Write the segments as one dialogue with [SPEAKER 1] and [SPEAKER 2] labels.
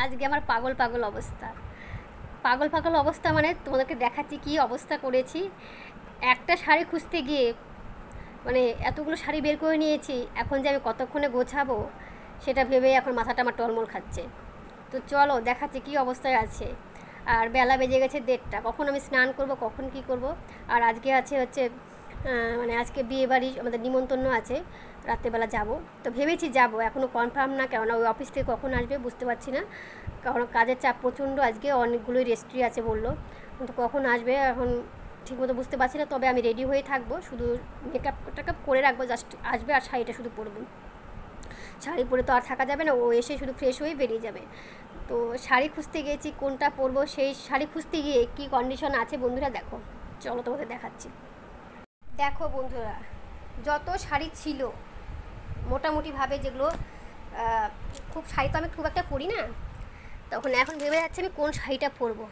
[SPEAKER 1] আজকে আমার পাগল পাগল অবস্থা। পাগল পাগল অবস্থা মানে তোমাদেরকে দেখাচ্ছি কি অবস্থা করেছি। একটা শাড়ি খুঁজতে গিয়ে মানে এতগুলো শাড়ি বের করে নিয়েছি, এখন যে আমি কতক্ষণে গোছাবো সেটা ভেবে এখন মাথাটা আমার টলমল খাচ্ছে। তো চলো দেখাচ্ছি কি অবস্থায় আছে। আর বেলা বেজে গেছে 1:30, কখন আমি স্নান করব, কখন কি করব। আর আজকে আছে হচ্ছে মানে আজকে বিয়ে বাড়ি আমাদের নিমন্ত্রণ আছে, রাত্রেবেলা যাব। তো ভেবেছি যাব, এখনও কনফার্ম না, কেননা ওই অফিস থেকে কখন আসবে বুঝতে পারছি না, কারণ কাজের চাপ প্রচণ্ড। আজকে অনেকগুলোই রেস্ট্রি আছে বললো, কিন্তু কখন আসবে এখন ঠিকমতো বুঝতে পারছি না। তবে আমি রেডি হয়ে থাকবো, শুধু মেকআপ টেকআপ করে রাখবো, জাস্ট আসবে আর শাড়িটা শুধু পরবো। শাড়ি পরে তো আর থাকা যাবে না, ও এসে শুধু ফ্রেশ হয়ে বেরিয়ে যাবে। তো শাড়ি খুঁজতে গিয়েছি কোনটা পরবো, সেই শাড়ি খুঁজতে গিয়ে কী কন্ডিশন আছে বন্ধুরা দেখো, চলো তোমাদের দেখাচ্ছি। দেখো বন্ধুরা, যত শাড়ি ছিল মোটামুটিভাবে যেগুলো খুব শাড়ি তো আমি খুব একটা পরি না, তখন এখন ভেবে যাচ্ছে আমি কোন শাড়িটা পরবো।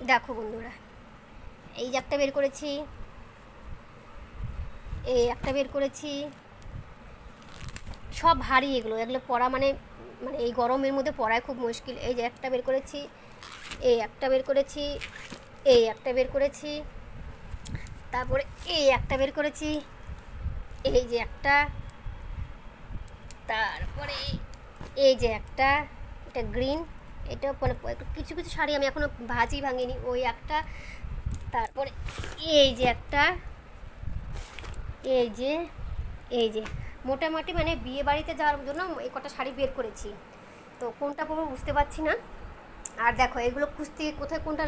[SPEAKER 1] দেখো বন্ধুরা, এই যে একটা বের করেছি, এই একটা বের করেছি, সব ভারী এগুলো, এগুলো পরা মানে মানে এই গরমের মধ্যে পরায় খুব মুশকিল। এই যে একটা বের করেছি, এই একটা বের করেছি, এই একটা বের করেছি, তারপরে এই একটা বের করেছি, এই যে একটা, তারপরে এই যে একটা, এটা গ্রিন, এটা মানে কিছু কিছু শাড়ি আমি এখনও ভাজি ভাঙিনি, ওই একটা, তারপরে এই যে একটা, এই যে এই যে মোটামুটি মানে বিয়ে বাড়িতে যাওয়ার জন্য এই কটা শাড়ি বের করেছি। তো কোনটা পরবো বুঝতে পারছি না। আর দেখো এগুলো খুঁজতে কোথায় কোনটা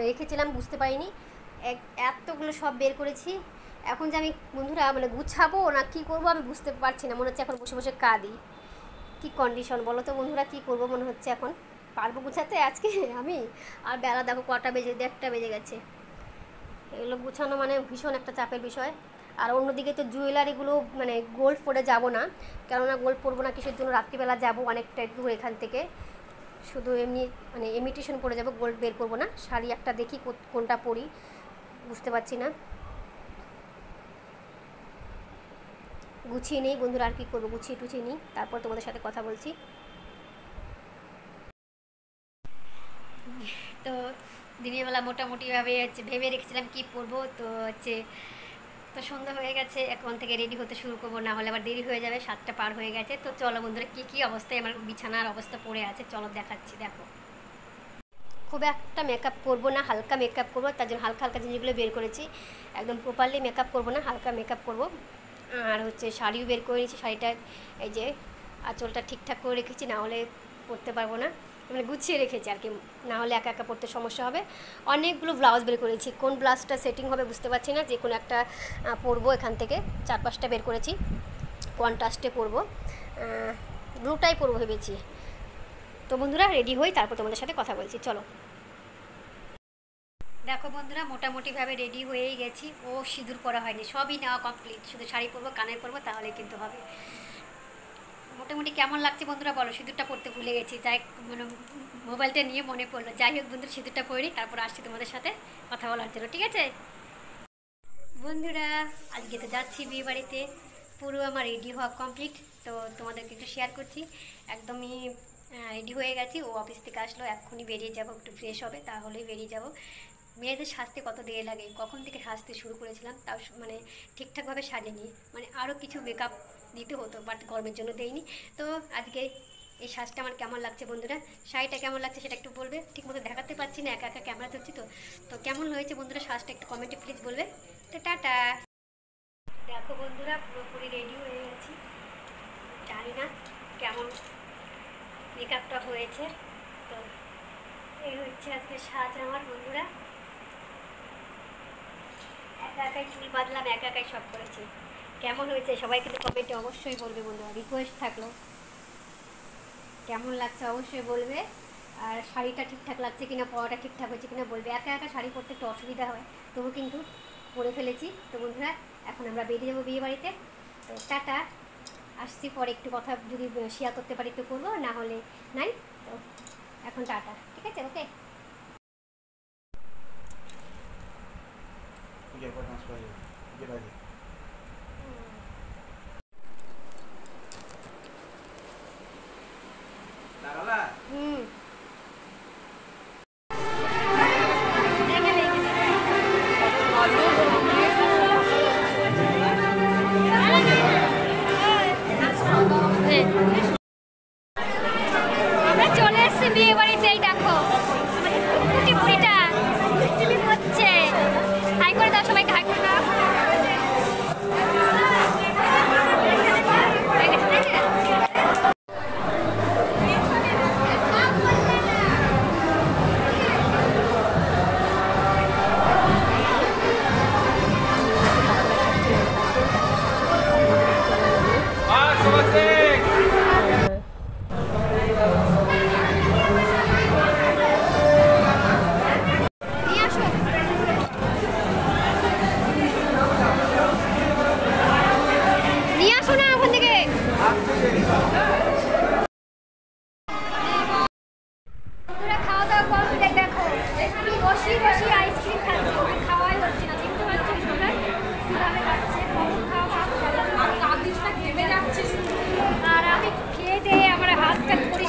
[SPEAKER 1] রেখেছিলাম বুঝতে পারিনি, এতগুলো সব বের করেছি। এখন যে আমি বন্ধুরা মানে গুছাবো না কি করবো আমি বুঝতে পারছি না, মনে হচ্ছে এখন বসে বসে কাঁদি। কি কন্ডিশন বলো তো বন্ধুরা, কি করবো মনে হচ্ছে এখন, পারবো গুছাতে আজকে আমি? আর বেলা দেখো কটা বেজে, 1:30 বেজে গেছে। এগুলো গুছানো মানে ভীষণ একটা চাপের বিষয়। আর অন্যদিকে তো জুয়েলারিগুলো মানে গোল্ড পরে যাব না, কেননা গোল্ড পরবো না কিসের জন্য, রাত্রিবেলা যাবো অনেকটা দূর এখান থেকে, শুধু এমনি মানে ইমিটেশন পরে যাব, গোল্ড বের করবো না। শাড়ি একটা দেখি কোনটা পরি বুঝতে পারছি না, গুছিয়ে নেই বন্ধুরা, আর কী করবো, গুছিয়ে টুছিয়ে নিই তারপর তোমাদের সাথে কথা বলছি। তো দিনের বেলা মোটামুটিভাবে হচ্ছে ভেবে রেখেছিলাম কী পরবো, তো হচ্ছে তো সন্ধ্যা হয়ে গেছে, এখন থেকে রেডি হতে শুরু করবো, না হলে আবার দেরি হয়ে যাবে, 7টা পার হয়ে গেছে। তো চলো বন্ধুরা কী কী অবস্থায় আমার বিছানার অবস্থা পড়ে আছে চলো দেখাচ্ছি। দেখো খুব একটা মেকআপ করবো না, হালকা মেকআপ করবো, তার জন্য হালকা হালকা জিনিসগুলো বের করেছি। একদম প্রপারলি মেকআপ করবো না, হালকা মেকআপ করবো। আর হচ্ছে শাড়িও বের করে নিয়েছি, শাড়িটা এই যে আঁচলটা ঠিকঠাক করে রেখেছি, না হলে পরতে পারবো না, মানে গুছিয়ে রেখেছি আর কি, না হলে একা একা পরতে সমস্যা হবে। অনেকগুলো ব্লাউজ বের করেছি, কোন ব্লাউজটা সেটিং হবে বুঝতে পারছি না, যে কোনো একটা পরবো এখান থেকে। 4-5টা বের করেছি, কন্ট্রাস্টে পরবো, ব্লুটাই পরবো ভেবেছি। তো বন্ধুরা রেডি হই, তারপর তোমাদের সাথে কথা বলছি চলো। দেখো বন্ধুরা মোটামুটিভাবে রেডি হয়েই গেছি, ও সিঁদুর পরা হয়নি, সবই নেওয়া কমপ্লিট, শুধু শাড়ি পরবো, কানের পরবো, তাহলে কিন্তু হবে। মোটামুটি কেমন লাগছে বন্ধুরা বলো, সিঁদুরটা পরতে ভুলে গেছি, যাই মানে মোবাইলটা নিয়ে মনে পড়লো। যাই হোক বন্ধুরা সিঁদুরটা পরি, তারপর আসছি তোমাদের সাথে কথা বলার জন্য, ঠিক আছে বন্ধুরা? আজকে তো যাচ্ছি বিয়ে বাড়িতে, পুরো আমার রেডি হওয়া কমপ্লিট, তো তোমাদেরকে একটু শেয়ার করছি। একদমই রেডি হয়ে গেছি, ও অফিস থেকে আসলো, এক্ষুনি বেরিয়ে যাব, একটু ফ্রেশ হবে তাহলেই বেরিয়ে যাব। মেয়েদের সাজতে কত দেরি লাগে, কখন থেকে সাজতে শুরু করেছিলাম, তাও মানে ঠিকঠাকভাবে সাজেনি, মানে আরও কিছু মেকআপ দিতে হতো, বাট গরমের জন্য দেয়নি। তো আজকে এই সাজটা আমার কেমন লাগছে বন্ধুরা, শাড়িটা কেমন লাগছে সেটা একটু বলবে, ঠিকমতো দেখাতে পারছি না, একা একা ক্যামেরা ধরছি তো। তো কেমন হয়েছে বন্ধুরা সাজটা একটু কমেন্টে প্লিজ বলবে। তো টাটা। দেখো বন্ধুরা পুরোপুরি রেডি হয়ে গেছি, জানি না কেমন মেকআপটা হয়েছে। তো এই হচ্ছে আজকে সাজ আমার বন্ধুরা, একা একাই চুল বাঁধলাম, একা একাই সব করেছি। কেমন হয়েছে সবাই কিন্তু কমেন্টে অবশ্যই বলবে বন্ধুরা, রিকোয়েস্ট থাকলো, কেমন লাগছে অবশ্যই বলবে। আর শাড়িটা ঠিকঠাক লাগছে কিনা, পরাটা ঠিকঠাক হয়েছে কিনা বলবে। একা একা শাড়ি পরতে একটু অসুবিধা হয়, তবু কিন্তু পরে ফেলেছি। তো বন্ধুরা এখন আমরা বেরিয়ে যাবো বিয়ে বাড়িতে, তো টাটা, আসছি পরে একটু কথা যদি শেয়ার করতে পারি তো করবো, না হলে নাই। তো এখন টাটা, ঠিক আছে, ওকে। খাওয়া দাওয়া কমপ্লিট, দেখো বসি বসি আইসক্রিম খাচ্ছে, ওকে খাওয়াই হচ্ছে না, দেখতে পাচ্ছ তোমরা কীভাবে খাচ্ছে, কখন খাওয়া আর আমি খেয়ে দিয়ে আমার হাতটা ধরে